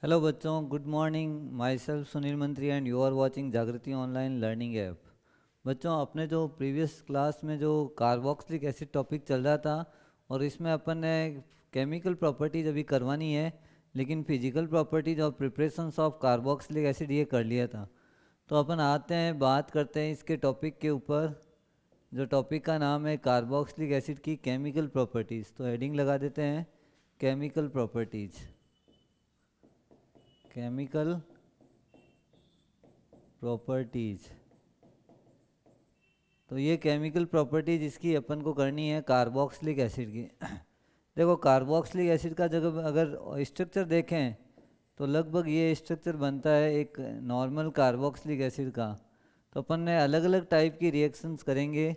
Hello बच्चों, good morning. My self Sunil मंत्री and you are watching जागृति ऑनलाइन लर्निंग ऐप। बच्चों, अपने जो प्रीवियस क्लास में जो कार्बोक्सिलिक एसिड टॉपिक चल रहा था और इसमें अपन ने केमिकल प्रॉपर्टीज अभी करवानी है, लेकिन फिजिकल प्रॉपर्टीज और प्रिपरेशंस ऑफ कार्बोक्सिलिक एसिड ये कर लिया था। तो अपन आते हैं, बात करते हैं इसके टॉपिक के ऊपर। जो टॉपिक का नाम है कार्बोक्सिलिक एसिड की केमिकल प्रॉपर्टीज़। तो हेडिंग लगा देते हैं केमिकल प्रॉपर्टीज़। Chemical properties. तो ये केमिकल प्रॉपर्टीज इसकी अपन को करनी है कार्बोक्सिलिक एसिड की। देखो, कार्बोक्सिलिक एसिड का जब अगर स्ट्रक्चर देखें तो लगभग ये स्ट्रक्चर बनता है एक नॉर्मल कार्बोक्सिलिक एसिड का। तो अपन ने अलग अलग टाइप की रिएक्शंस करेंगे।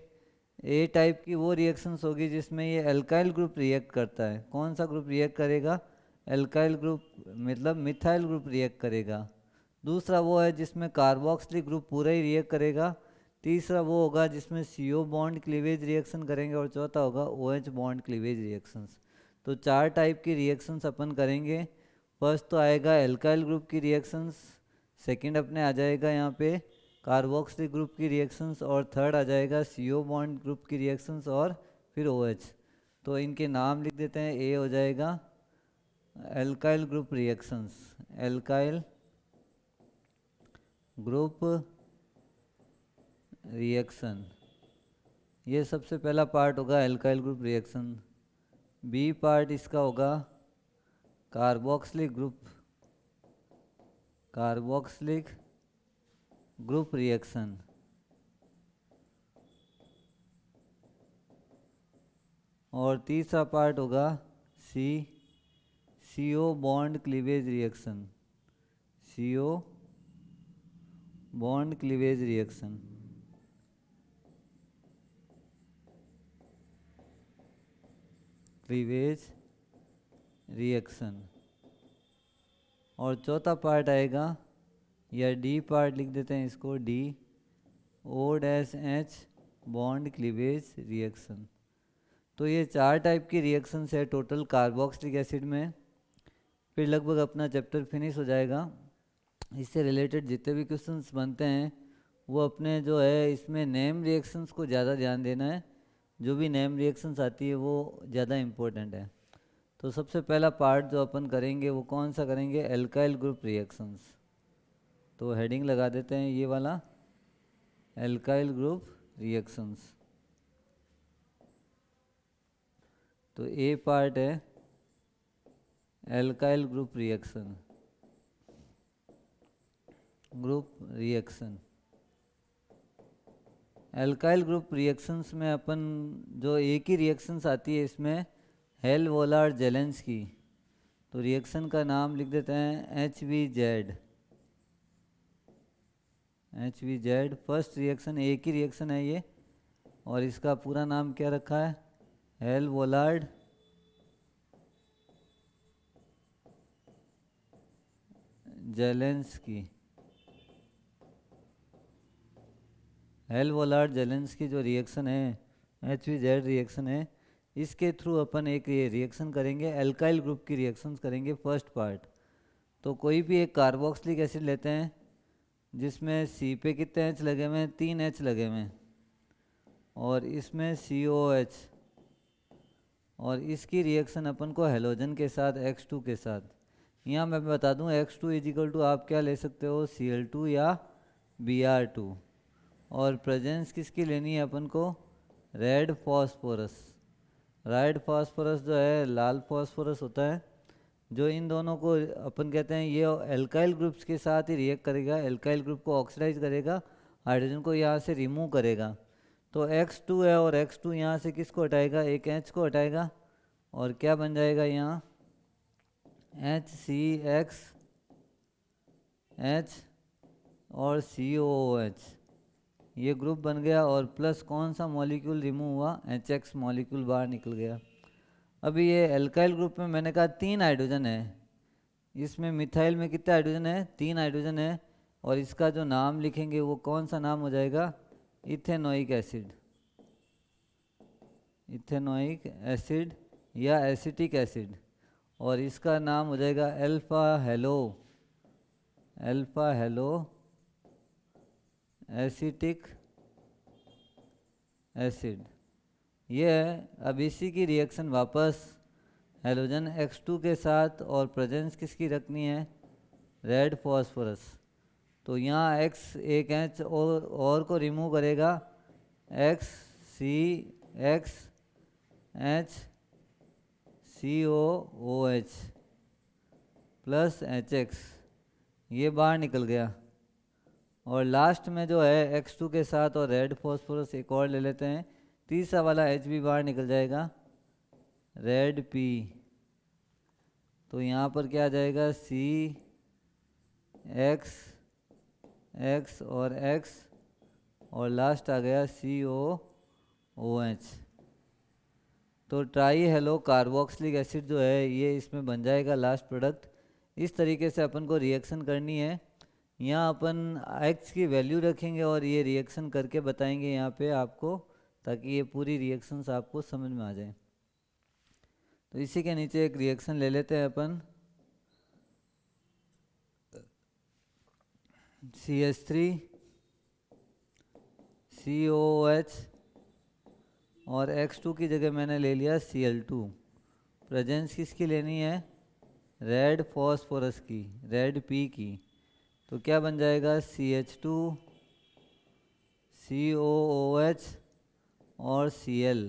ए टाइप की वो रिएक्शंस होगी जिसमें ये एल्काइल ग्रुप रिएक्ट करता है। कौन सा ग्रुप रिएक्ट करेगा? एल्काइल ग्रुप, मतलब मिथाइल ग्रुप रिएक्ट करेगा। दूसरा वो है जिसमें कार्बोक्सिलिक ग्रुप पूरा ही रिएक्ट करेगा। तीसरा वो होगा जिसमें CO बॉन्ड क्लीवेज रिएक्शन करेंगे और चौथा होगा OH बॉन्ड क्लीवेज रिएक्शंस। तो 4 टाइप की रिएक्शंस अपन करेंगे। फर्स्ट तो आएगा एल्काइल ग्रुप की रिएक्शंस, सेकंड अपने आ जाएगा यहाँ पे कार्बोक्सिलिक ग्रुप की रिएक्शंस, और थर्ड आ जाएगा CO बॉन्ड ग्रुप की रिएक्शंस, और फिर OH। तो इनके नाम लिख देते हैं। ए हो जाएगा alkyl group reactions, alkyl group reaction. ये सबसे पहला पार्ट होगा alkyl group reaction. B part इसका होगा कार्बोक्सिलिक ग्रुप रिएक्शन। और तीसरा पार्ट होगा C CO bond cleavage reaction, CO bond cleavage reaction. और चौथा पार्ट आएगा, या डी पार्ट लिख देते हैं इसको, D OH bond cleavage reaction. तो ये 4 टाइप की रिएक्शंस है टोटल कार्बोक्सिलिक एसिड में। फिर लगभग अपना चैप्टर फिनिश हो जाएगा। इससे रिलेटेड जितने भी क्वेश्चंस बनते हैं वो अपने जो है इसमें नेम रिएक्शंस को ज़्यादा ध्यान देना है। जो भी नेम रिएक्शंस आती है वो ज़्यादा इम्पोर्टेंट है। तो सबसे पहला पार्ट जो अपन करेंगे वो कौन सा करेंगे? Alkyl group reactions. तो हेडिंग लगा देते हैं ये वाला, एल्काइल ग्रुप रिएक्शंस। तो ए पार्ट है alkyl group reaction, alkyl group reactions में अपन जो एक ही रिएक्शंस आती है इसमें हेल-वोलार्ड जेलेंस्की। तो रिएक्शन का नाम लिख देते हैं HVZ। फर्स्ट रिएक्शन एक ही रिएक्शन है ये, और इसका पूरा नाम क्या रखा है? हेल-वोलार्ड जेलेंस्की। हेल-वोलार्ड जेलेंस्की जो रिएक्शन है, HVZ रिएक्शन है, इसके थ्रू अपन एक ये रिएक्शन करेंगे, एल्काइल ग्रुप की रिएक्शंस करेंगे फर्स्ट पार्ट। तो कोई भी एक कार्बोक्सिलिक एसिड लेते हैं जिसमें C पे कितने H लगे हुए हैं? 3 H लगे हुए हैं, और इसमें COH, और इसकी रिएक्शन अपन को हेलोजन के साथ X2 के साथ। यहाँ मैं बता दूँ X2 इजिकल टू आप क्या ले सकते हो? Cl2 या Br2। और प्रेजेंस किसकी लेनी है अपन को? Red phosphorus. रेड फॉस्फोरस जो है लाल फॉस्फोरस होता है, जो इन दोनों को अपन कहते हैं ये एल्काइल ग्रुप्स के साथ ही रिएक्ट करेगा, एल्काइल ग्रुप को ऑक्सीडाइज करेगा, हाइड्रोजन को यहाँ से रिमूव करेगा। तो X2 है, और X2 यहाँ से किसको हटाएगा? एक H को हटाएगा, और क्या बन जाएगा यहाँ? HCXH और COOH, ये ग्रुप बन गया। और प्लस कौन सा मॉलिक्यूल रिमूव हुआ? HX मॉलिक्यूल बाहर निकल गया। अभी ये एल्काइल ग्रुप में मैंने कहा 3 हाइड्रोजन है, इसमें मिथाइल में कितने हाइड्रोजन है? 3 हाइड्रोजन है, और इसका जो नाम लिखेंगे वो कौन सा नाम हो जाएगा? इथेनोइक एसिड, इथेनोइक एसिड या एसिटिक एसिड। और इसका नाम हो जाएगा अल्फा हेलो एसिटिक एसिड। ये है। अब इसी की रिएक्शन वापस हेलोजन X2 के साथ, और प्रेजेंस किसकी रखनी है, रेड फॉस्फोरस। तो यहाँ X एक H और को रिमूव करेगा, X H COOH plus HX, ये बाहर निकल गया। और लास्ट में जो है X2 के साथ और रेड फॉस्फोरस एक और ले लेते हैं, तीसरा वाला H भी बाहर निकल जाएगा, रेड P। तो यहाँ पर क्या आ जाएगा, X और X, और लास्ट आ गया COOH। तो ट्राई हेलो कार्बोक्सिलिक एसिड जो है ये इसमें बन जाएगा लास्ट प्रोडक्ट। इस तरीके से अपन को रिएक्शन करनी है। यहाँ अपन X की वैल्यू रखेंगे और ये रिएक्शन करके बताएंगे यहाँ पे आपको, ताकि ये पूरी रिएक्शंस आपको समझ में आ जाए। तो इसी के नीचे एक रिएक्शन ले लेते हैं अपन, CH3 COOH, और X2 की जगह मैंने ले लिया Cl2। प्रेजेंस किसकी लेनी है, रेड फॉस्फोरस की, रेड P की। तो क्या बन जाएगा, CH2 COOH और Cl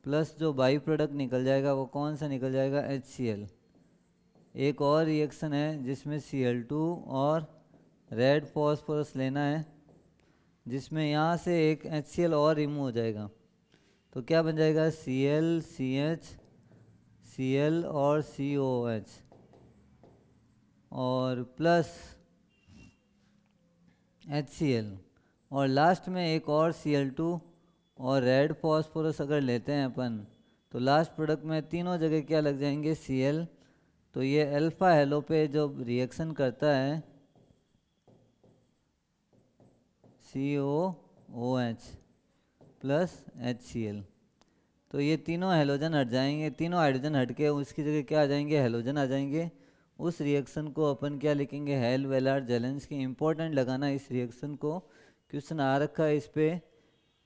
प्लस जो बाई प्रोडक्ट निकल जाएगा वो कौन सा निकल जाएगा, HCl। एक और रिएक्शन है जिसमें Cl2 और रेड फॉस्फोरस लेना है, जिसमें यहाँ से एक HCl और रिमूव हो जाएगा। तो क्या बन जाएगा, Cl CH Cl और COH, और प्लस HCl, और लास्ट में एक और Cl2 और रेड फॉस्फोरस अगर लेते हैं अपन, तो लास्ट प्रोडक्ट में तीनों जगह क्या लग जाएंगे, Cl। तो ये अल्फा हेलो पे जो रिएक्शन करता है COOH प्लस HCl, तो ये तीनों हेलोजन हट जाएंगे, तीनों हाइड्रोजन हट के उसकी जगह क्या आ जाएंगे, हेलोजन आ जाएंगे। उस रिएक्शन को अपन क्या लिखेंगे, हेल वेलार जेलेंस्की। इंपॉर्टेंट लगाना इस रिएक्शन को, क्वेश्चन आ रखा है इस पर।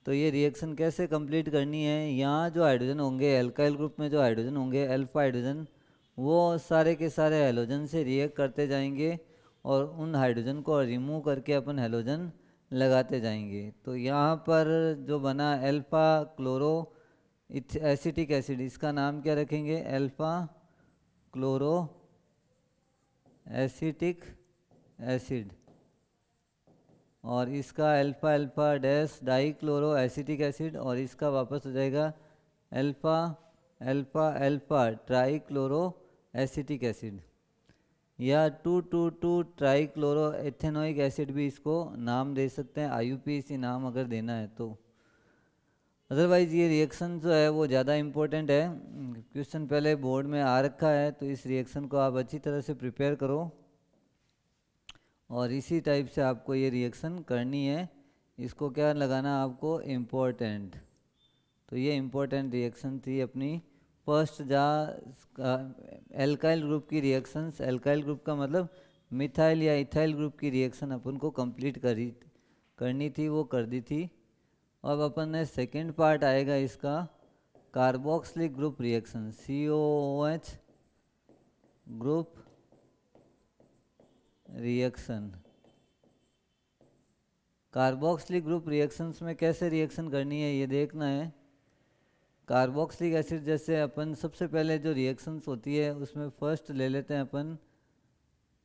तो ये रिएक्शन कैसे कंप्लीट करनी है, यहाँ जो हाइड्रोजन होंगे एल्काइल ग्रुप में, जो हाइड्रोजन होंगे अल्फा हाइड्रोजन, वो सारे के सारे हेलोजन से रिएक्ट करते जाएंगे और उन हाइड्रोजन को रिमूव करके अपन हेलोजन लगाते जाएंगे। तो यहाँ पर जो बना अल्फा क्लोरो एसिटिक एसिड, इसका नाम क्या रखेंगे, अल्फा क्लोरो एसिटिक एसिड। और इसका alpha alpha dash die chloro acetic acid, और इसका वापस हो जाएगा alpha alpha alpha try chloro acetic acid, या 2,2,2 ट्राई क्लोरो एथेनोइक एसिड भी इसको नाम दे सकते हैं, IUPAC नाम अगर देना है तो। अदरवाइज़ ये रिएक्शन जो है वो ज़्यादा इम्पोर्टेंट है, क्वेश्चन पहले बोर्ड में आ रखा है, तो इस रिएक्शन को आप अच्छी तरह से प्रिपेयर करो और इसी टाइप से आपको ये रिएक्शन करनी है। इसको क्या लगाना आपको, इम्पोर्टेंट। तो ये इम्पोर्टेंट रिएक्शन थी अपनी फर्स्ट, जहाँ एल्काइल ग्रुप की रिएक्शंस, एल्काइल ग्रुप का मतलब मिथाइल या इथाइल ग्रुप की रिएक्शन अपन को कंप्लीट करनी थी, वो कर दी थी। अब अपन ने सेकेंड पार्ट आएगा इसका, carboxylic group reaction, COOH group reaction. Carboxylic group reactions में कैसे रिएक्शन करनी है ये देखना है। कार्बोक्सिलिक एसिड जैसे अपन सबसे पहले जो रिएक्शंस होती है उसमें फर्स्ट ले लेते हैं अपन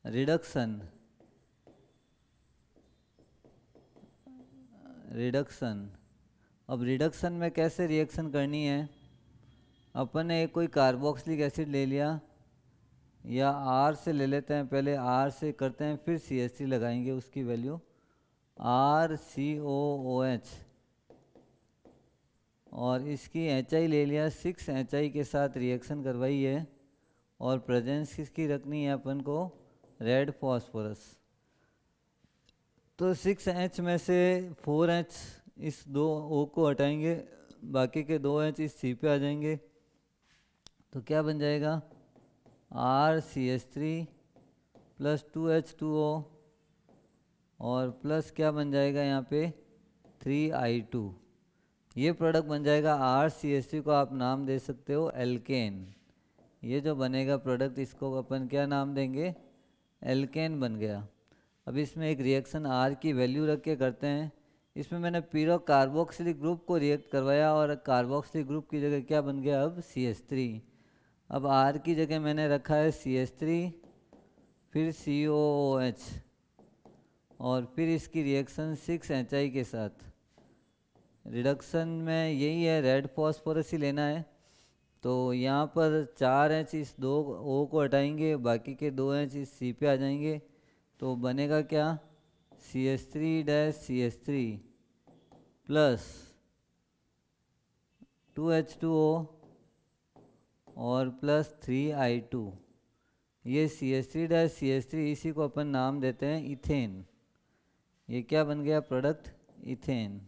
रिडक्शन। अब रिडक्शन में कैसे रिएक्शन करनी है, अपन ने कोई कार्बोक्सिलिक एसिड ले लिया, या R से ले लेते हैं, पहले R से करते हैं फिर CH3 लगाएंगे उसकी वैल्यू, RCOOH, और इसकी HI ले लिया, 6HI के साथ रिएक्शन करवाई है, और प्रेजेंस किसकी रखनी है अपन को, रेड फॉस्फोरस। तो 6H में से 4H इस 2 O को हटाएंगे, बाकी के 2H इस C पे आ जाएंगे। तो क्या बन जाएगा, RCH3 प्लस 2H2O और प्लस क्या बन जाएगा यहाँ पे 3I2। ये प्रोडक्ट बन जाएगा। RCH3 को आप नाम दे सकते हो एल्केन। ये जो बनेगा प्रोडक्ट, इसको अपन क्या नाम देंगे, एल्केन बन गया। अब इसमें एक रिएक्शन R की वैल्यू रख के करते हैं। इसमें मैंने पीरो कार्बोक्सिलिक ग्रुप को रिएक्ट करवाया और कार्बोक्सिलिक ग्रुप की जगह क्या बन गया अब CH3। अब R की जगह मैंने रखा है CH3, फिर COOH और फिर इसकी रिएक्शन 6HI के साथ। रिडक्शन में यही है, रेड फॉस्फोरस ही लेना है। तो यहाँ पर 4H इस 2 O को हटाएंगे, बाकी के 2H इस C पे आ जाएंगे। तो बनेगा क्या, CH3-CH3 प्लस 2H2O और प्लस 3I2। ये CH3-CH3 इसी को अपन नाम देते हैं इथेन। ये क्या बन गया प्रोडक्ट, इथेन।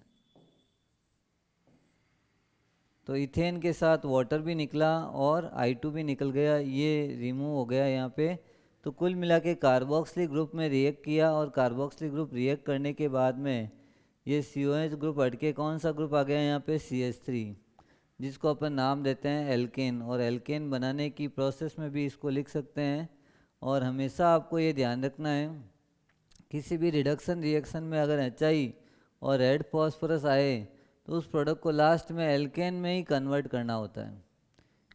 तो इथेन के साथ वाटर भी निकला और I2 भी निकल गया, ये रिमूव हो गया यहाँ पे। तो कुल मिला के कार्बोक्सिलिक ग्रुप में रिएक्ट किया और कार्बोक्सिलिक ग्रुप रिएक्ट करने के बाद में ये COH ग्रुप हट के कौन सा ग्रुप आ गया यहाँ पे, CH3, जिसको अपन नाम देते हैं एल्केन। और एल्केन बनाने की प्रोसेस में भी इसको लिख सकते हैं। और हमेशा आपको ये ध्यान रखना है, किसी भी रिडक्शन रिएक्शन में अगर HI और रेड फॉस्फोरस आए तो उस प्रोडक्ट को लास्ट में एल्केन में ही कन्वर्ट करना होता है।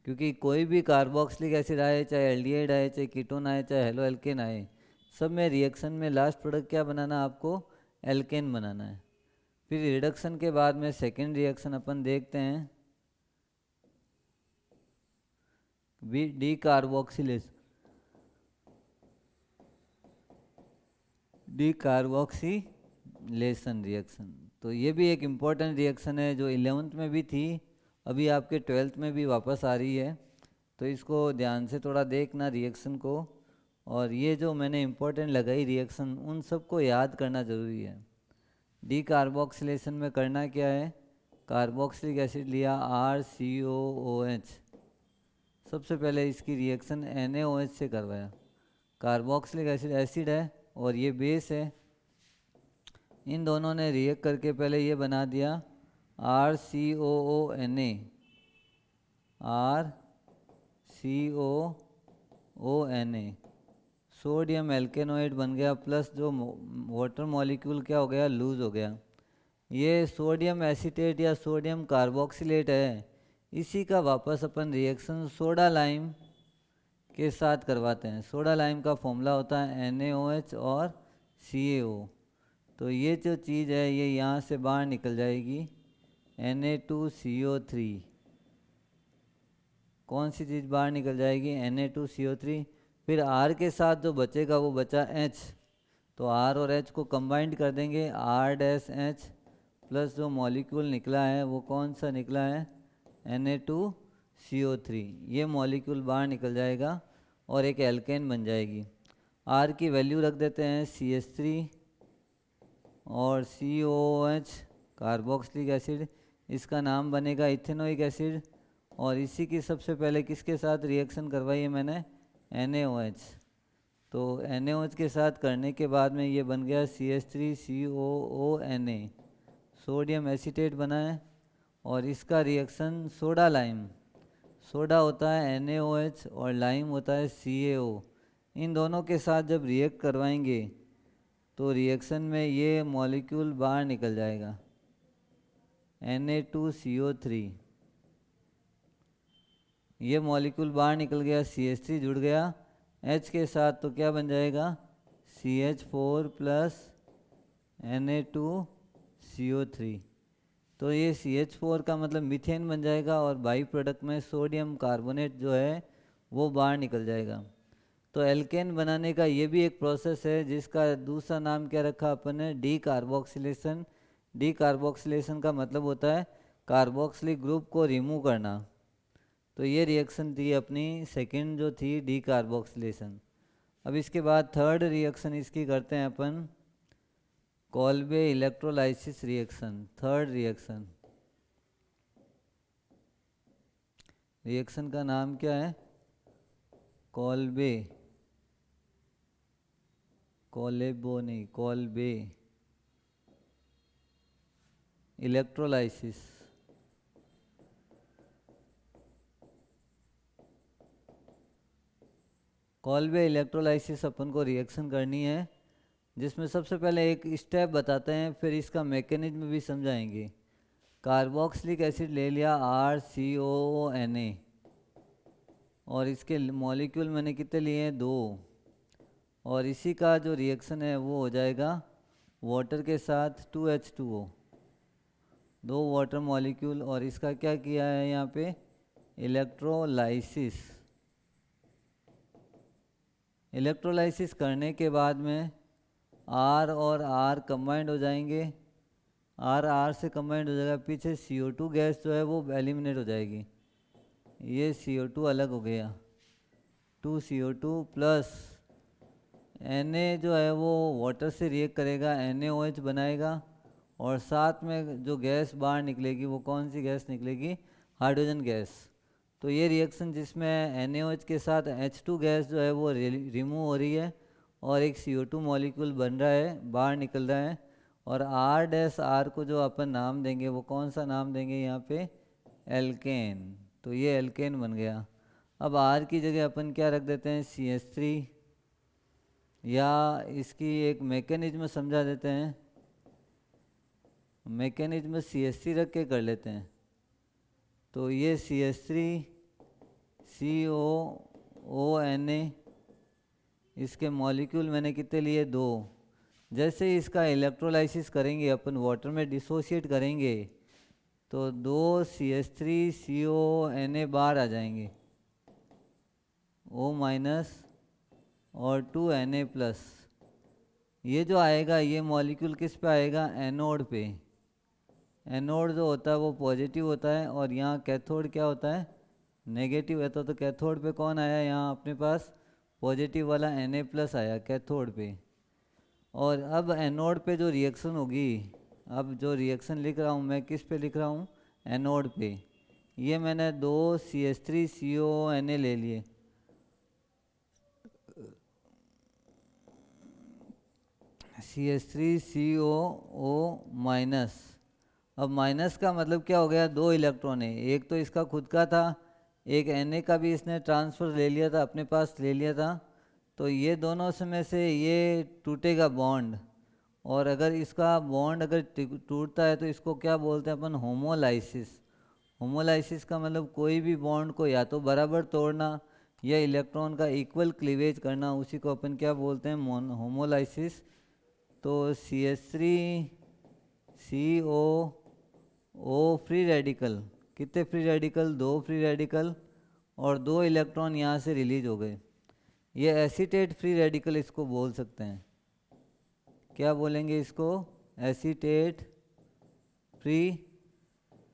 क्योंकि कोई भी कार्बोक्सिलिक एसिड आए, चाहे एल्डिहाइड आए, चाहे कीटोन आए, चाहे हेलो एल्केन आए, सब में रिएक्शन में लास्ट प्रोडक्ट क्या बनाना, आपको एल्केन बनाना है। फिर रिडक्शन के बाद में सेकेंड रिएक्शन अपन देखते हैं, डीकार्बोक्सिलेशन रिएक्शन। तो ये भी एक इम्पॉर्टेंट रिएक्शन है जो 11th में भी थी, अभी आपके 12th में भी वापस आ रही है। तो इसको ध्यान से थोड़ा देखना रिएक्शन को। और ये जो मैंने इम्पोर्टेंट लगाई रिएक्शन, उन सबको याद करना ज़रूरी है। डीकार्बोक्सिलेशन में करना क्या है, कार्बोक्सिलिक एसिड लिया RCOOH, सबसे पहले इसकी रिएक्शन NaOH से करवाया। कार्बोक्सिलिक एसिड है और ये बेस है, इन दोनों ने रिएक्ट करके पहले ये बना दिया RCOONA, RCOONA, सोडियम एल्केनोइड बन गया, प्लस जो वाटर मॉलिक्यूल क्या हो गया, लूज हो गया। ये सोडियम एसीटेट या सोडियम कार्बोक्सिलेट है, इसी का वापस अपन रिएक्शन सोडा लाइम के साथ करवाते हैं। सोडा लाइम का फॉर्मूला होता है NaOH और CaO। तो ये जो चीज़ है ये यहाँ से बाहर निकल जाएगी, Na2CO3। कौन सी चीज़ बाहर निकल जाएगी, Na2CO3। फिर R के साथ जो बचेगा वो बचा H, तो R और H को कंबाइंड कर देंगे, R-H प्लस जो मॉलिक्यूल निकला है वो कौन सा निकला है, Na2CO3। ये मॉलिक्यूल बाहर निकल जाएगा और एक एल्केन बन जाएगी। R की वैल्यू रख देते हैं CH3 और COOH कार्बोक्सिलिक एसिड, इसका नाम बनेगा इथेनोइक एसिड। और इसी की सबसे पहले किसके साथ रिएक्शन करवाई है मैंने, NaOH। तो NaOH के साथ करने के बाद में ये बन गया CH3COONA, सोडियम एसीटेट बना है। और इसका रिएक्शन सोडा लाइम, सोडा होता है NaOH और लाइम होता है CaO, इन दोनों के साथ जब रिएक्ट करवाएंगे तो रिएक्शन में ये मॉलिक्यूल बाहर निकल जाएगा, Na2CO3। ये मॉलिक्यूल बाहर निकल गया, CH3 जुड़ गया H के साथ, तो क्या बन जाएगा, CH4 प्लस Na2CO3। तो ये CH4 का मतलब मीथेन बन जाएगा और बाई प्रोडक्ट में सोडियम कार्बोनेट जो है वो बाहर निकल जाएगा। तो एल्केन बनाने का ये भी एक प्रोसेस है जिसका दूसरा नाम क्या रखा अपन ने, डीकार्बोक्सिलेशन। डीकार्बोक्सिलेशन का मतलब होता है कार्बोक्सिलिक ग्रुप को रिमूव करना। तो ये रिएक्शन थी अपनी सेकंड जो थी, डीकार्बोक्सिलेशन। अब इसके बाद थर्ड रिएक्शन इसकी करते हैं अपन, Kolbe electrolysis reaction. Third reaction का नाम क्या है, कॉल्बे, कॉलेबो नहीं, कॉल्बे इलेक्ट्रोलाइसिस। कॉल्बे इलेक्ट्रोलाइसिस अपन को रिएक्शन करनी है, जिसमें सबसे पहले एक स्टेप बताते हैं, फिर इसका मैकेनिज्म भी समझाएंगे। कार्बोक्सिलिक एसिड ले लिया RCOONA, और इसके मॉलिक्यूल मैंने कितने लिए हैं, 2, और इसी का जो रिएक्शन है वो हो जाएगा वाटर के साथ 2H2O, 2 वाटर मॉलिक्यूल, और इसका क्या किया है यहाँ पे, इलेक्ट्रोलाइसिस। इलेक्ट्रोलाइसिस करने के बाद में R और R कंबाइंड हो जाएंगे, R से कंबाइंड हो जाएगा, पीछे CO2 गैस जो है वो एलिमिनेट हो जाएगी, ये CO2 अलग हो गया, 2CO2 प्लस Na जो है वो वाटर से रिएक्ट करेगा, NaOH बनाएगा, और साथ में जो गैस बाहर निकलेगी वो कौन सी गैस निकलेगी, हाइड्रोजन गैस। तो ये रिएक्शन जिसमें NaOH के साथ H2 गैस जो है वो रिमूव हो रही है, और एक CO2 मॉलिक्यूल बन रहा है, बाहर निकल रहा है, और R को जो अपन नाम देंगे वो कौन सा नाम देंगे यहाँ पे, एल्केन। तो ये एल्केन बन गया। अब R की जगह अपन क्या रख देते हैं, CH3, या इसकी एक मैकेनिज्म समझा देते हैं, मैकेनिज्म CH3 रख के कर लेते हैं। तो ये CH3 COONA, इसके मॉलिक्यूल मैंने कितने लिए, 2। जैसे ही इसका इलेक्ट्रोलाइसिस करेंगे अपन, वाटर में डिसोशिएट करेंगे, तो 2 CH3 COONA बाहर आ जाएंगे, O- और 2 Na+। ये जो आएगा ये मॉलिक्यूल किस पे आएगा, एनोड पे। एनोड जो होता है वो पॉजिटिव होता है, और यहाँ कैथोड क्या होता है, नेगेटिव है। तो कैथोड पे कौन आया, यहाँ अपने पास पॉजिटिव वाला Na+ आया कैथोड पे। और अब एनोड पे जो रिएक्शन होगी, अब जो रिएक्शन लिख रहा हूँ मैं किस पे लिख रहा हूँ, एनोड पे। ये मैंने 2 CH3 COONA ले लिए, CH3 COO-। अब माइनस का मतलब क्या हो गया, 2 इलेक्ट्रॉन है, एक तो इसका खुद का था, एक Na का भी इसने ट्रांसफ़र ले लिया था, अपने पास ले लिया था। तो ये दोनों में से ये टूटेगा बॉन्ड, और अगर इसका बॉन्ड अगर टूटता है तो इसको क्या बोलते हैं अपन, होमोलाइसिस। होमोलाइसिस का मतलब कोई भी बॉन्ड को या तो बराबर तोड़ना या इलेक्ट्रॉन का इक्वल क्लीवेज करना, उसी को अपन क्या बोलते हैं, होमोलाइसिस। तो CH3 COO फ्री रेडिकल, कितने फ्री रेडिकल, 2 फ्री रेडिकल, और 2 इलेक्ट्रॉन यहाँ से रिलीज हो गए। ये एसीटेट फ्री रेडिकल इसको बोल सकते हैं, क्या बोलेंगे इसको, एसीटेट फ्री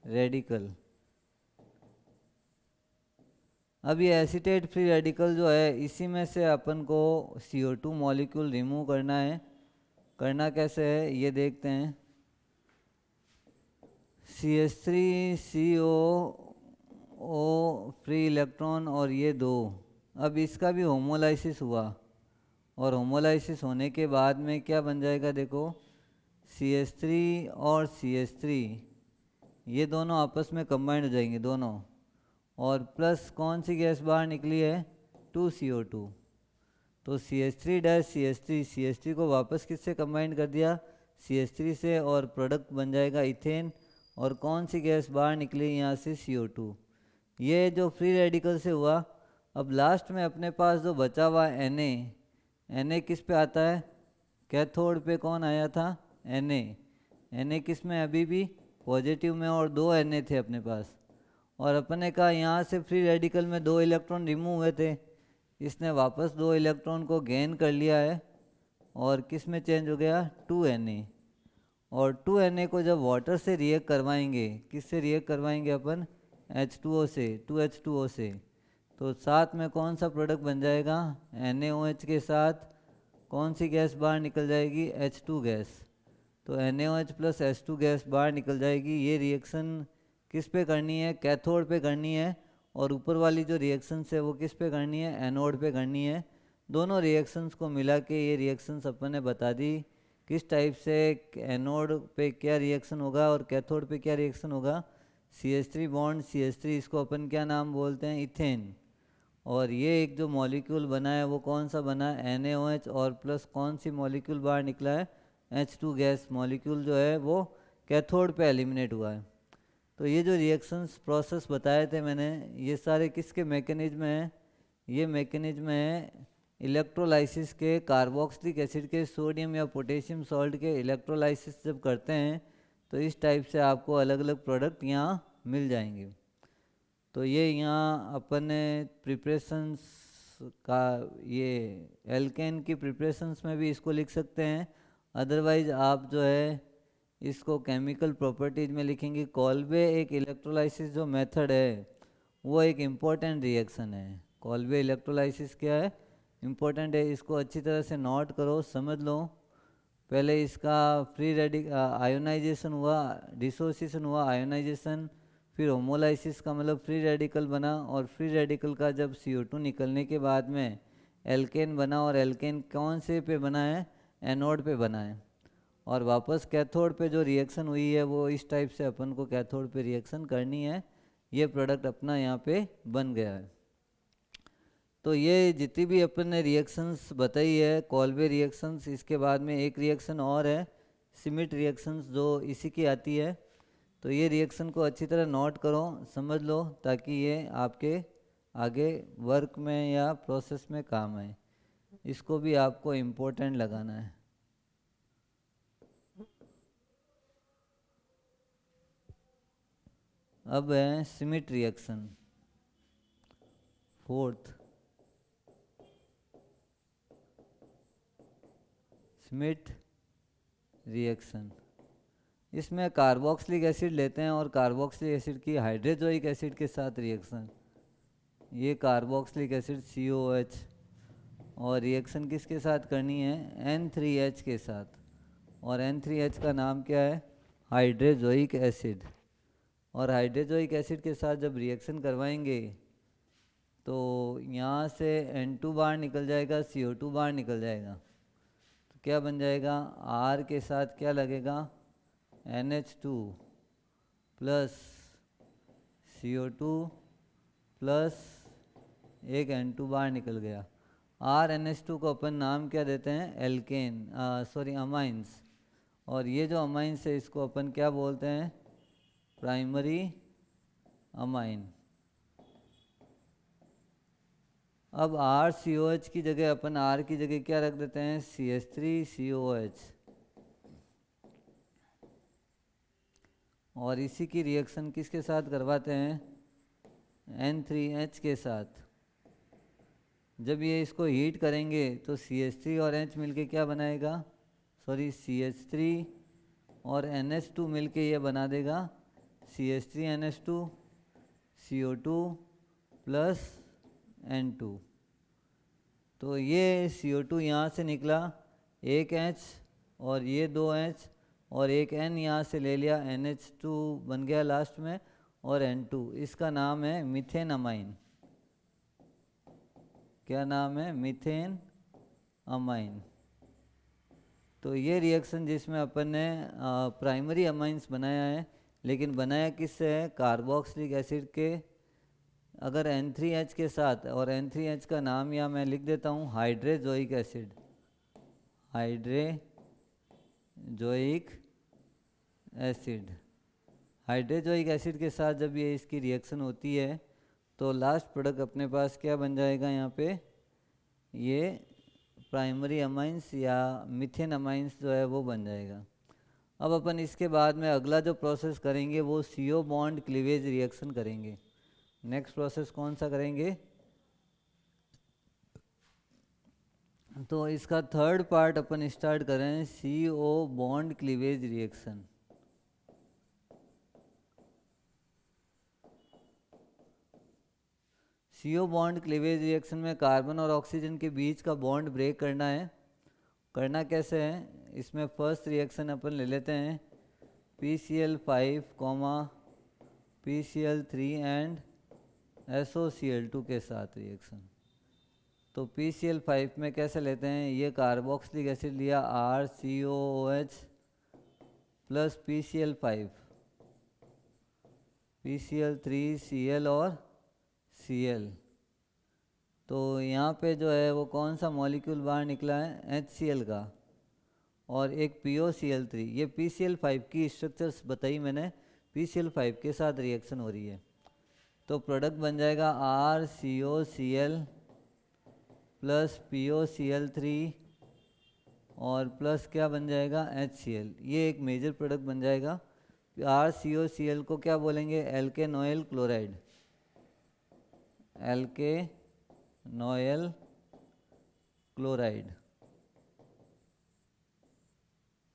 रेडिकल। अब ये एसीटेट फ्री रेडिकल जो है, इसी में से अपन को CO2 मॉलिक्यूल रिमूव करना है। करना कैसे है ये देखते हैं। CH3 COO फ्री इलेक्ट्रॉन, और ये 2, अब इसका भी होमोलाइसिस हुआ, और होमोलाइसिस होने के बाद में क्या बन जाएगा, देखो CH3 और CH3 ये दोनों आपस में कंबाइंड हो जाएंगे दोनों, और प्लस कौन सी गैस बाहर निकली है, 2CO2। तो CH3 को वापस किससे कंबाइंड कर दिया, CH3 से, और प्रोडक्ट बन जाएगा इथेन, और कौन सी गैस बाहर निकली यहाँ से, CO2। ये जो फ्री रेडिकल से हुआ। अब लास्ट में अपने पास जो बचा हुआ Na किस पे आता है, कैथोड पे कौन आया था, Na किस में, अभी भी पॉजिटिव में, और 2 Na थे अपने पास। और अपने का यहाँ से फ्री रेडिकल में 2 इलेक्ट्रॉन रिमूव हुए थे, इसने वापस 2 इलेक्ट्रॉन को गेन कर लिया है, और किस में चेंज हो गया, 2Na। और 2Na को जब वाटर से रिएक्ट करवाएंगे, किससे रिएक्ट करवाएंगे अपन, H2O से, 2H2O से, तो साथ में कौन सा प्रोडक्ट बन जाएगा, NaOH के साथ कौन सी गैस बाहर निकल जाएगी, H2 गैस। तो NaOH प्लस H2 गैस बाहर निकल जाएगी। ये रिएक्शन किस पे करनी है, कैथोड पे करनी है, और ऊपर वाली जो रिएक्शंस है वो किस पे करनी है, एनोड पे करनी है। दोनों रिएक्शंस को मिला के ये रिएक्शंस अपन ने बता दी किस टाइप से एनोड पे क्या रिएक्शन होगा और कैथोड पे क्या रिएक्शन होगा। CH3 बॉन्ड CH3, इसको अपन क्या नाम बोलते हैं, इथेन। और ये एक जो मॉलिक्यूल बना है वो कौन सा बना है, NaOH, और प्लस कौन सी मॉलिक्यूल बाहर निकला है, H2 गैस मॉलिक्यूल जो है वो कैथोड पे एलिमिनेट हुआ है। तो ये जो रिएक्शंस प्रोसेस बताए थे मैंने, ये सारे किसके मैकेनिज्म हैं, ये मैकेनिज्म है इलेक्ट्रोलाइसिस के, कार्बोक्सिलिक एसिड के सोडियम या पोटेशियम सॉल्ट के इलेक्ट्रोलाइसिस जब करते हैं तो इस टाइप से आपको अलग अलग प्रोडक्ट यहाँ मिल जाएंगे। तो ये यहाँ अपन ने प्रिपरेशंस का, ये एल्केन की प्रिपरेशंस में भी इसको लिख सकते हैं। अदरवाइज आप जो है इसको केमिकल प्रॉपर्टीज में लिखेंगे। कॉल्बे एक इलेक्ट्रोलाइसिस जो मेथड है वो एक इम्पोर्टेंट रिएक्शन है। कॉल्बे इलेक्ट्रोलाइसिस क्या है, इम्पोर्टेंट है। इसको अच्छी तरह से नोट करो, समझ लो। पहले इसका फ्री आयोनाइजेशन हुआ, डिसोसिएशन हुआ, आयोनाइजेशन, फिर होमोलाइसिस का मतलब फ्री रेडिकल बना, और फ्री रेडिकल का जब CO2 निकलने के बाद में एल्केन बना, और एल्केन कौन से पे बना है, एनोड पे बना है। और वापस कैथोड पे जो रिएक्शन हुई है वो इस टाइप से अपन को कैथोड पे रिएक्शन करनी है। ये प्रोडक्ट अपना यहाँ पे बन गया है। तो ये जितनी भी अपन ने रिएक्शंस बताई है, कॉल्बे रिएक्शंस, इसके बाद में एक रिएक्शन और है सिमिट रिएक्शंस जो इसी की आती है। तो ये रिएक्शन को अच्छी तरह नोट करो, समझ लो, ताकि ये आपके आगे वर्क में या प्रोसेस में काम आए। इसको भी आपको इम्पोर्टेंट लगाना है। अब है Schmidt reaction, fourth Schmidt reaction. इसमें कार्बोक्सिलिक एसिड लेते हैं और कार्बोक्सिलिक एसिड की हाइड्रोजोइक एसिड के साथ रिएक्शन। ये कार्बोक्सिलिक एसिड COH, और रिएक्शन किसके साथ करनी है, N3H के साथ। और N3H का नाम क्या है, हाइड्रोजोइक एसिड। और हाइड्रोजोइक एसिड के साथ जब रिएक्शन करवाएंगे तो यहाँ से N2 बाहर निकल जाएगा, CO2 बाहर निकल जाएगा। तो क्या बन जाएगा, R के साथ क्या लगेगा, NH2 प्लस CO2 प्लस एक N2 बाहर निकल गया। RNH2 को अपन नाम क्या देते हैं, एल्केन, सॉरी अमाइंस। और ये जो अमाइंस है इसको अपन क्या बोलते हैं, प्राइमरी अमाइन। अब RCOH की जगह अपन R की जगह क्या रख देते हैं, CH3COH। और इसी की रिएक्शन किसके साथ करवाते हैं, N3H के साथ। जब ये इसको हीट करेंगे तो CH3 और H मिलके क्या बनाएगा, सॉरी CH3 और NH2 मिलके ये बना देगा CH3NH2 CO2 प्लस N2। तो ये CO2 यहाँ से निकला, एक H और ये दो H और एक N यहाँ से ले लिया, NH2 बन गया लास्ट में, और N2। इसका नाम है मीथेन अमाइन। क्या नाम है, मीथेन अमाइन। तो ये रिएक्शन जिसमें अपन ने प्राइमरी अमाइंस बनाया है, लेकिन बनाया किससे है, कार्बोक्सिलिक एसिड के अगर N3H के साथ, और N3H का नाम यहाँ मैं लिख देता हूँ, hydrazoic acid, hydrazoic acid. Hydrazoic acid के साथ जब ये इसकी रिएक्शन होती है तो लास्ट प्रोडक्ट अपने पास क्या बन जाएगा, यहाँ पे ये प्राइमरी अमाइंस या मीथेन अमाइंस जो है वो बन जाएगा। अब अपन इसके बाद में अगला जो प्रोसेस करेंगे वो CO बॉन्ड क्लीवेज रिएक्शन करेंगे। नेक्स्ट प्रोसेस कौन सा करेंगे, तो इसका थर्ड पार्ट अपन स्टार्ट करें, CO bond cleavage reaction. CO bond cleavage reaction में कार्बन और ऑक्सीजन के बीच का बॉन्ड ब्रेक करना है। करना कैसे है, इसमें फर्स्ट रिएक्शन अपन ले लेते हैं PCl5, PCl3 एंड SOCl2 के साथ रिएक्शन। तो PCl5 में कैसे लेते हैं, ये कार्बोक्सिलिक एसिड लिया RCOOH प्लस PCl5, PCl3Cl और Cl। तो यहाँ पे जो है वो कौन सा मॉलिक्यूल बाहर निकला है, HCl का, और एक POCl3। ये PCl5 की स्ट्रक्चर्स बताई मैंने, PCl5 के साथ रिएक्शन हो रही है। तो प्रोडक्ट बन जाएगा RCOCl प्लस POCl3 और प्लस क्या बन जाएगा, HCl। ये एक मेजर प्रोडक्ट बन जाएगा। RCOCl को क्या बोलेंगे, एल्केनॉयल क्लोराइड, एल्केनॉयल क्लोराइड।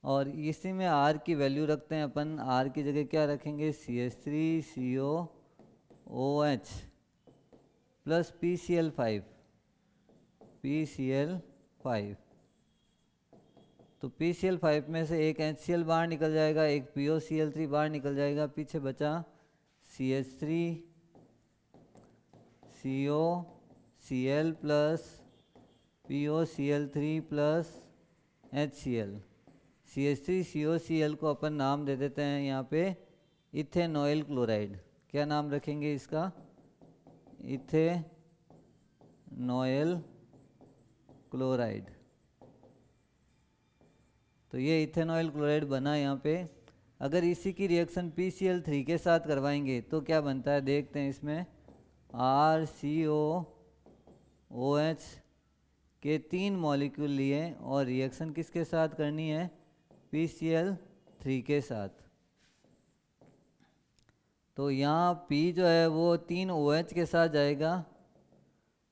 और इसी में R की वैल्यू रखते हैं अपन, R की जगह क्या रखेंगे, CH3COOH प्लस PCl5, PCl5। तो PCl5 में से एक HCl बाहर निकल जाएगा, एक POCl3 बाहर निकल जाएगा, पीछे बचा CH3COCl plus POCl3 plus HCl। CH3COCl को अपन नाम दे देते हैं यहाँ पे इथेनॉयल क्लोराइड। क्या नाम रखेंगे इसका, इथेनॉयल क्लोराइड। तो ये इथेनॉयल क्लोराइड बना यहाँ पे। अगर इसी की रिएक्शन PCl3 के साथ करवाएंगे तो क्या बनता है, देखते हैं। इसमें RCOOH के 3 मॉलिक्यूल लिए और रिएक्शन किसके साथ करनी है, PCl3 के साथ। तो यहाँ P जो है वो 3 OH के साथ जाएगा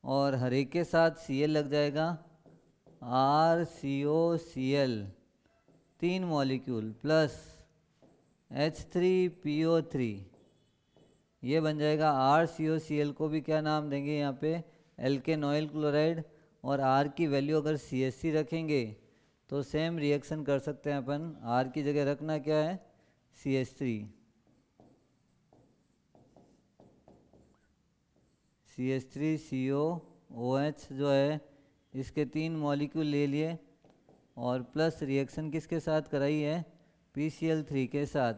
और हर एक के साथ Cl लग जाएगा। RCOCl 3 मॉलिक्यूल प्लस H3PO3, ये बन जाएगा RCOCl को भी क्या नाम देंगे यहाँ पे, एल्केनॉयल क्लोराइड। और R की वैल्यू अगर CH3 रखेंगे तो सेम रिएक्शन कर सकते हैं अपन। R की जगह रखना क्या है, CH3, CH3COOH जो है इसके 3 मॉलिक्यूल ले लिए और प्लस रिएक्शन किसके साथ कराई है, PCl3 के साथ।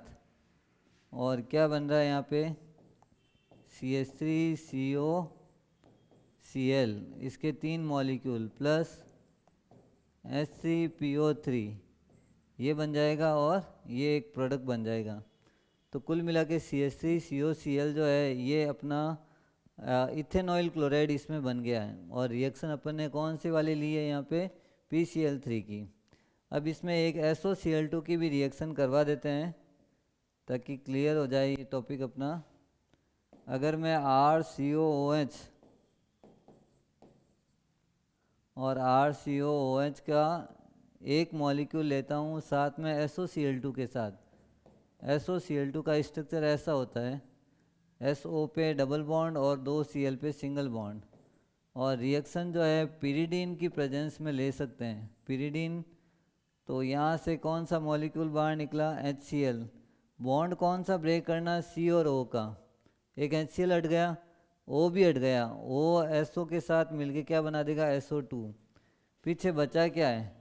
और क्या बन रहा है यहाँ पे, CH3COCl इसके 3 मॉलिक्यूल प्लस H3PO3, ये बन जाएगा और ये एक प्रोडक्ट बन जाएगा। तो कुल मिला के CH3COCl जो है ये अपना इथेनॉयल क्लोराइड इसमें बन गया है। और रिएक्शन अपन ने कौन सी वाली ली है यहाँ पे, PCl3 की। अब इसमें एक SOCl2 की भी रिएक्शन करवा देते हैं ताकि क्लियर हो जाए ये टॉपिक अपना। अगर मैं RCOOH और RCOOH का एक मॉलिक्यूल लेता हूँ साथ में SOCl2 के साथ, SOCl2 का स्ट्रक्चर ऐसा होता है, SO पे डबल बॉन्ड और 2 Cl पे सिंगल बॉन्ड। और रिएक्शन जो है पिरिडीन की प्रेजेंस में ले सकते हैं, पिरिडीन। तो यहाँ से कौन सा मॉलिक्यूल बाहर निकला, HCl। बॉन्ड कौन सा ब्रेक करना, C और O का। एक HCl हट गया, O भी हट गया, O SO के साथ मिलके क्या बना देगा, SO2। पीछे बचा क्या है,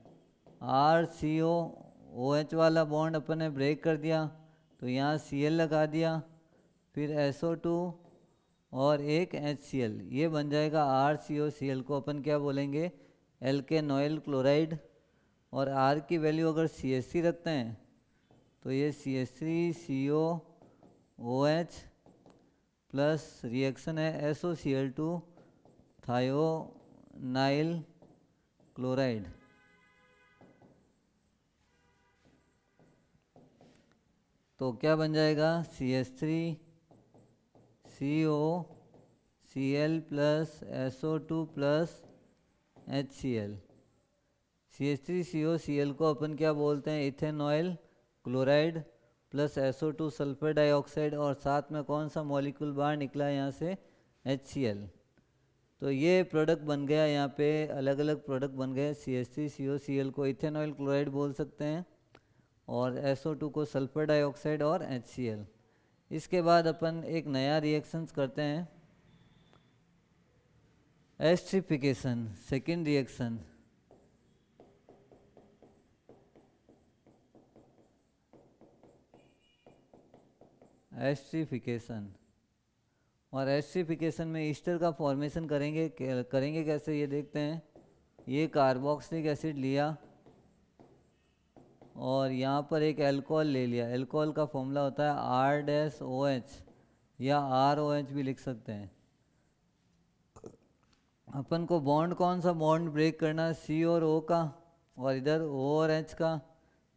RCOOH वाला बॉन्ड अपन ने ब्रेक कर दिया, तो यहाँ Cl लगा दिया, फिर SO2 और एक HCl, ये बन जाएगा RCOCl को अपन क्या बोलेंगे, एल्केनॉयल क्लोराइड। और R की वैल्यू अगर CH3 रखते हैं तो ये CH3COOH प्लस रिएक्शन है SOCl2 थायोनाइल क्लोराइड। तो क्या बन जाएगा, CH3COCl plus SO2 plus HCl। CH3COCl को अपन क्या बोलते हैं, ethanoyl chloride plus SO2 sulphur dioxide, और साथ में कौन सा मॉलिक्यूल बाहर निकला है यहाँ से, HCl। तो ये प्रोडक्ट बन गया, यहाँ पे अलग अलग प्रोडक्ट बन गए। CH3COCl को इथेनॉयल क्लोराइड बोल सकते हैं और SO2 को सल्फर डाइऑक्साइड और HCl। इसके बाद अपन एक नया रिएक्शंस करते हैं। Esterification, second reaction, esterification. और एस्ट्रिफिकेशन में ईस्टर का फॉर्मेशन करेंगे कैसे ये देखते हैं। ये कार्बोक्सिलिक एसिड लिया और यहाँ पर एक अल्कोहल ले लिया। अल्कोहल का फॉर्मूला होता है R-OH या ROH भी लिख सकते हैं। अपन को बॉन्ड कौन सा बॉन्ड ब्रेक करना है, C और O का, और इधर O और H का।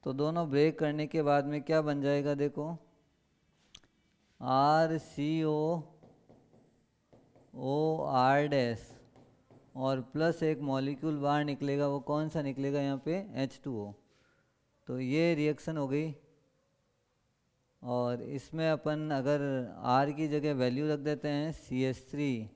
तो दोनों ब्रेक करने के बाद में क्या बन जाएगा, देखो RCO OR- और प्लस एक मॉलिक्यूल बाहर निकलेगा, वो कौन सा निकलेगा यहाँ पे, H2O। तो ये रिएक्शन हो गई। और इसमें अपन अगर R की जगह वैल्यू रख देते हैं CH3COOH,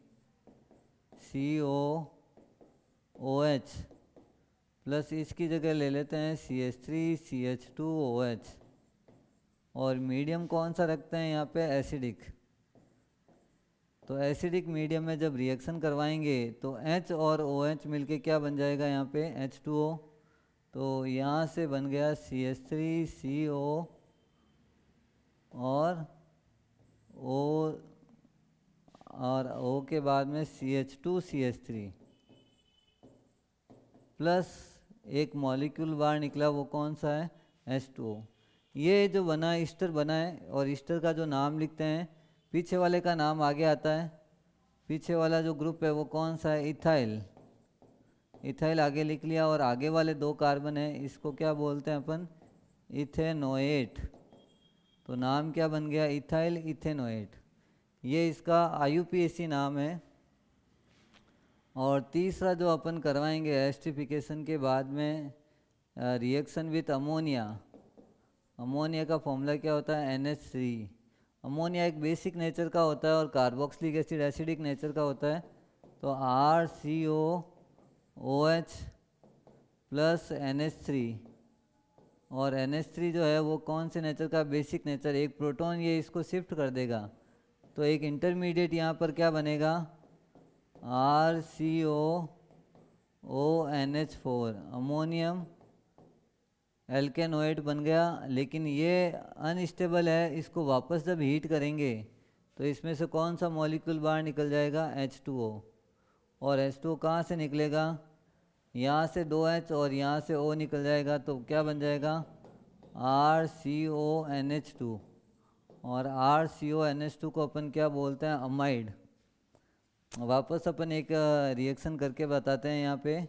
प्लस इसकी जगह ले लेते हैं CH3CH2OH, और मीडियम कौन सा रखते हैं यहाँ पे, एसिडिक। तो एसिडिक मीडियम में जब रिएक्शन करवाएंगे तो H और OH मिलके क्या बन जाएगा यहाँ पे, H2O। तो यहाँ से बन गया CH3CO और O के बाद में CH2CH3 प्लस एक मॉलिक्यूल बाहर निकला, वो कौन सा है, H2O। ये जो बना ईस्टर बना है, और ईस्टर का जो नाम लिखते हैं, पीछे वाले का नाम आगे आता है। पीछे वाला जो ग्रुप है वो कौन सा है, इथाइल। इथाइल आगे लिख लिया, और आगे वाले दो कार्बन है, इसको क्या बोलते हैं अपन, इथेनोएट। तो नाम क्या बन गया, इथाइल इथेनोएट। ये इसका IUPAC नाम है। और तीसरा जो अपन करवाएंगे एस्ट्रिफिकेशन के बाद में, रिएक्शन विथ अमोनिया। अमोनिया का फॉर्मूला क्या होता है, NH3। अमोनिया एक बेसिक नेचर का होता है और कार्बोक्सिलिक एसिड एसिडिक नेचर का होता है। तो RCOOH प्लस NH3, और NH3 जो है वो कौन से नेचर का, बेसिक नेचर। एक प्रोटॉन ये इसको शिफ्ट कर देगा, तो एक इंटरमीडिएट यहाँ पर क्या बनेगा, RCOONH4, अमोनियम एल्केनोएट बन गया। लेकिन ये अनस्टेबल है, इसको वापस जब हीट करेंगे तो इसमें से कौन सा मॉलिक्यूल बाहर निकल जाएगा, H2O। और H2O कहाँ से निकलेगा, यहाँ से 2H और यहाँ से O निकल जाएगा, तो क्या बन जाएगा, RCONH2। और RCONH2 को अपन क्या बोलते हैं, अमाइड। वापस अपन एक रिएक्शन करके बताते हैं यहाँ पे।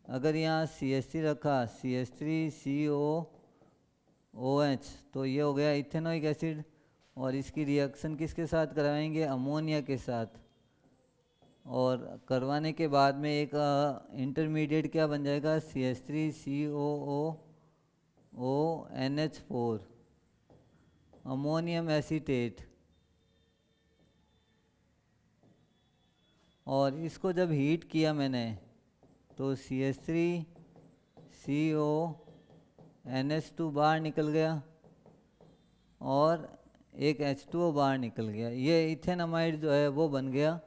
अगर यहाँ CH3 रखा, CH3COOH, तो ये हो गया इथेनोइक एसिड। और इसकी रिएक्शन किसके साथ करवाएंगे, अमोनिया के साथ। और करवाने के बाद में एक इंटरमीडिएट क्या बन जाएगा, CH3COONH4, अमोनियम एसीटेट। और इसको जब हीट किया मैंने तो CH3CONH2 बाहर निकल गया और एक H2O बाहर निकल गया। ये इथेनमाइड जो है वो बन गया।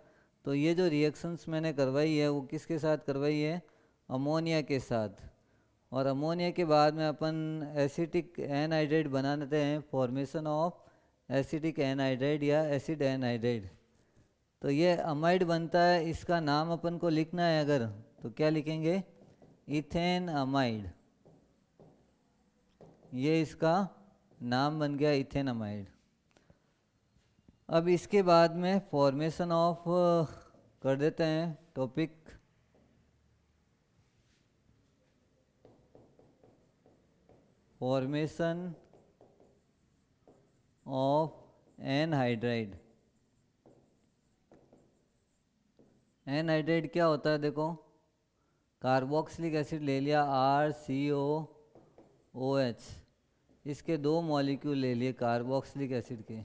तो ये जो रिएक्शंस मैंने करवाई है वो किसके साथ करवाई है, अमोनिया के साथ। और अमोनिया के बाद में अपन एसिटिक एनहाइड्राइड बनाते हैं, फॉर्मेशन ऑफ एसिटिक एनहाइड्राइड या एसिड एनहाइड्राइड। तो ये अमाइड बनता है, इसका नाम अपन को लिखना है अगर, तो क्या लिखेंगे, इथेन अमाइड। ये इसका नाम बन गया इथेन अमाइड। अब इसके बाद में फॉर्मेशन ऑफ कर देते हैं topic, formation of anhydride. Anhydride क्या होता है, देखो कार्बोक्सिलिक एसिड ले लिया RCOOH, इसके दो मॉलिक्यूल ले लिए कार्बोक्सिलिक एसिड के,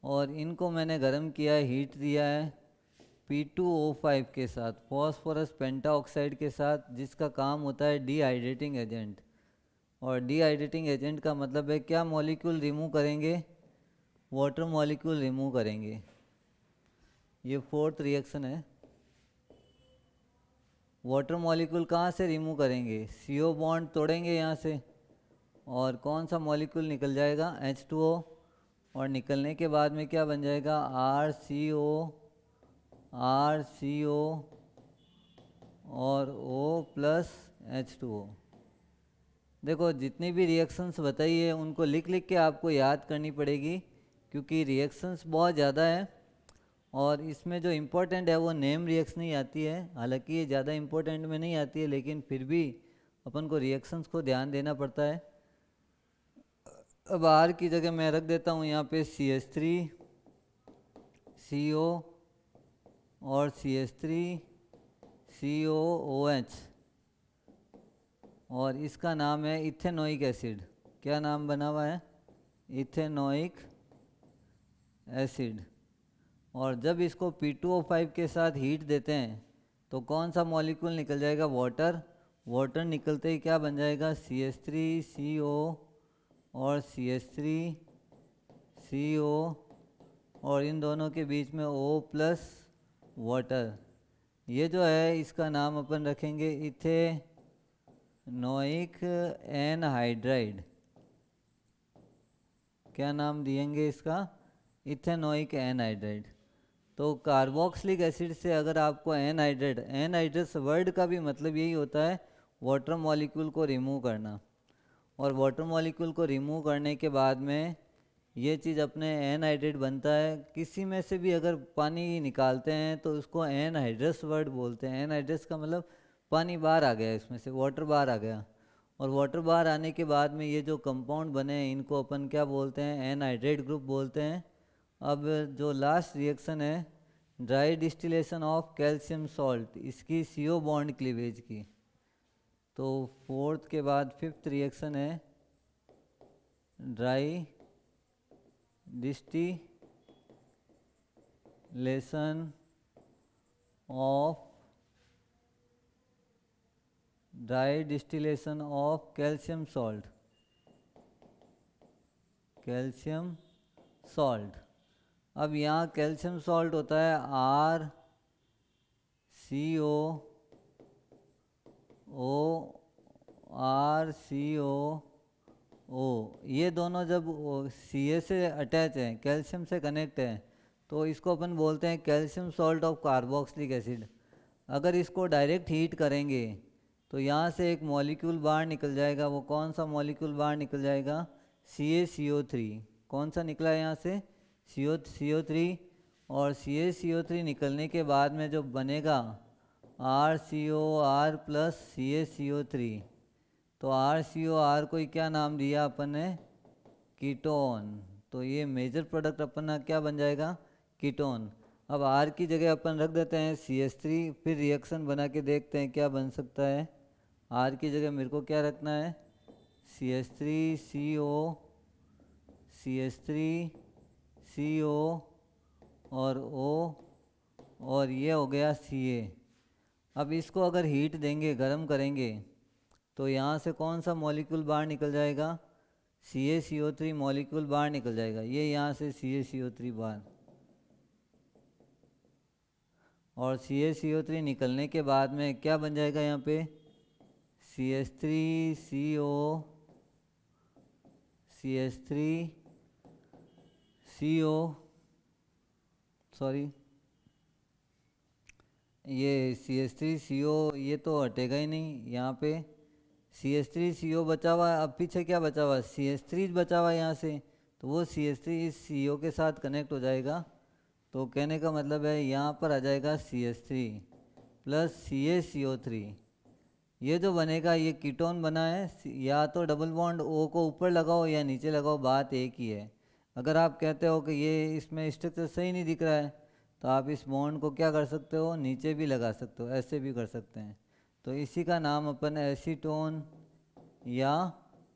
और इनको मैंने गर्म किया है, हीट दिया है P2O5 के साथ, फॉस्फोरस पेंटाऑक्साइड के साथ, जिसका काम होता है डिहाइड्रेटिंग एजेंट। और डिहाइड्रेटिंग एजेंट का मतलब है क्या मॉलिक्यूल रिमूव करेंगे, वाटर मॉलिक्यूल रिमूव करेंगे। ये फोर्थ रिएक्शन है। वाटर मॉलिक्यूल कहाँ से रिमूव करेंगे, CO बॉन्ड तोड़ेंगे यहाँ से, और कौन सा मॉलिक्यूल निकल जाएगा, H2O, और निकलने के बाद में क्या बन जाएगा, RCO और O प्लस H2O। देखो जितनी भी रिएक्शंस बताई है उनको लिख लिख के आपको याद करनी पड़ेगी, क्योंकि रिएक्शंस बहुत ज़्यादा है, और इसमें जो इम्पोर्टेंट है वो नेम रिएक्शन ही आती है। हालांकि ये ज़्यादा इम्पोर्टेंट में नहीं आती है, लेकिन फिर भी अपन को रिएक्शंस को ध्यान देना पड़ता है। अब R की जगह मैं रख देता हूँ यहाँ पे CH3 CO और CH3 COOH, और इसका नाम है इथेनोइक एसिड। क्या नाम बना हुआ है, इथेनोइक एसिड। और जब इसको P2O5 के साथ हीट देते हैं तो कौन सा मॉलिक्यूल निकल जाएगा, वाटर निकलते ही क्या बन जाएगा, CH3CO और CH3CO, और इन दोनों के बीच में O प्लस वाटर। ये जो है इसका नाम अपन रखेंगे इथेनोइक एनहाइड्राइड। क्या नाम दिएंगे इसका, इथेनोइक एनहाइड्राइड। तो कार्बोक्सिलिक एसिड से अगर आपको एनहाइड्रस वर्ड का भी मतलब यही होता है वाटर मॉलिक्यूल को रिमूव करना, और वाटर मॉलिक्यूल को रिमूव करने के बाद में ये चीज़ अपने एनहाइड्रेट बनता है। किसी में से भी अगर पानी निकालते हैं तो उसको एनहाइड्रस वर्ड बोलते हैं। एनहाइड्रस का मतलब पानी बाहर आ गया, इसमें से वाटर बाहर आ गया, और वाटर बाहर आने के बाद में ये जो कंपाउंड बने हैं इनको अपन क्या बोलते हैं, एनहाइड्रेट ग्रुप बोलते हैं। अब जो लास्ट रिएक्शन है dry distillation of calcium salt, इसकी CO बॉन्ड क्लीवेज की। तो फोर्थ के बाद फिफ्थ रिएक्शन है dry distillation of calcium salt. अब यहाँ कैल्शियम सॉल्ट होता है RCO। ये दोनों जब Ca से अटैच हैं, कैल्शियम से कनेक्ट हैं, तो इसको अपन बोलते हैं calcium salt of carboxylic acid. अगर इसको डायरेक्ट हीट करेंगे तो यहाँ से एक मॉलिक्यूल बाहर निकल जाएगा। वो कौन सा मॉलिक्यूल बाहर निकल जाएगा, CaCO3। कौन सा निकला है यहाँ से, CO3। और CaCO3 निकलने के बाद में जो बनेगा RCOR प्लस CaCO3। तो RCOR को क्या नाम दिया अपन ने, कीटोन। तो ये मेजर प्रोडक्ट अपना क्या बन जाएगा, कीटोन। अब R की जगह अपन रख देते हैं CH3, फिर रिएक्शन बना के देखते हैं क्या बन सकता है। R की जगह मेरे को क्या रखना है, CH3CO और O, और ये हो गया Ca। अब इसको अगर हीट देंगे, गर्म करेंगे, तो यहाँ से कौन सा मॉलिक्यूल बाहर निकल जाएगा, CaCO3 मॉलिक्यूल बाहर निकल जाएगा। ये यहाँ से CaCO3 बाहर, और CaCO3 निकलने के बाद में क्या बन जाएगा यहाँ पे, CH3CO सॉरी, ये CH3CO ये तो हटेगा ही नहीं। यहाँ पे CH3CO बचा हुआ, अब पीछे क्या बचा हुआ, CH3 बचा हुआ यहाँ से, तो वो CH3 इस CO के साथ कनेक्ट हो जाएगा। तो कहने का मतलब है यहाँ पर आ जाएगा CH3 प्लस CaCO3। ये जो बनेगा ये कीटोन बना है। या तो डबल बॉन्ड O को ऊपर लगाओ या नीचे लगाओ, बात एक ही है। अगर आप कहते हो कि ये इसमें स्ट्रक्चर सही नहीं दिख रहा है, तो आप इस बॉन्ड को क्या कर सकते हो, नीचे भी लगा सकते हो, ऐसे भी कर सकते हैं। तो इसी का नाम अपन एसीटोन या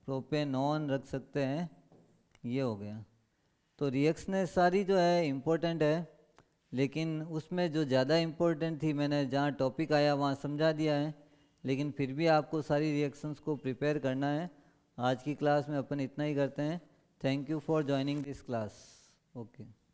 प्रोपेनॉन रख सकते हैं। ये हो गया। तो रिएक्शनें सारी जो है इम्पोर्टेंट है, लेकिन उसमें जो ज़्यादा इम्पोर्टेंट थी मैंने जहाँ टॉपिक आया वहाँ समझा दिया है, लेकिन फिर भी आपको सारी रिएक्शंस को प्रिपेयर करना है। आज की क्लास में अपन इतना ही करते हैं। Thank you for joining this class. Okay.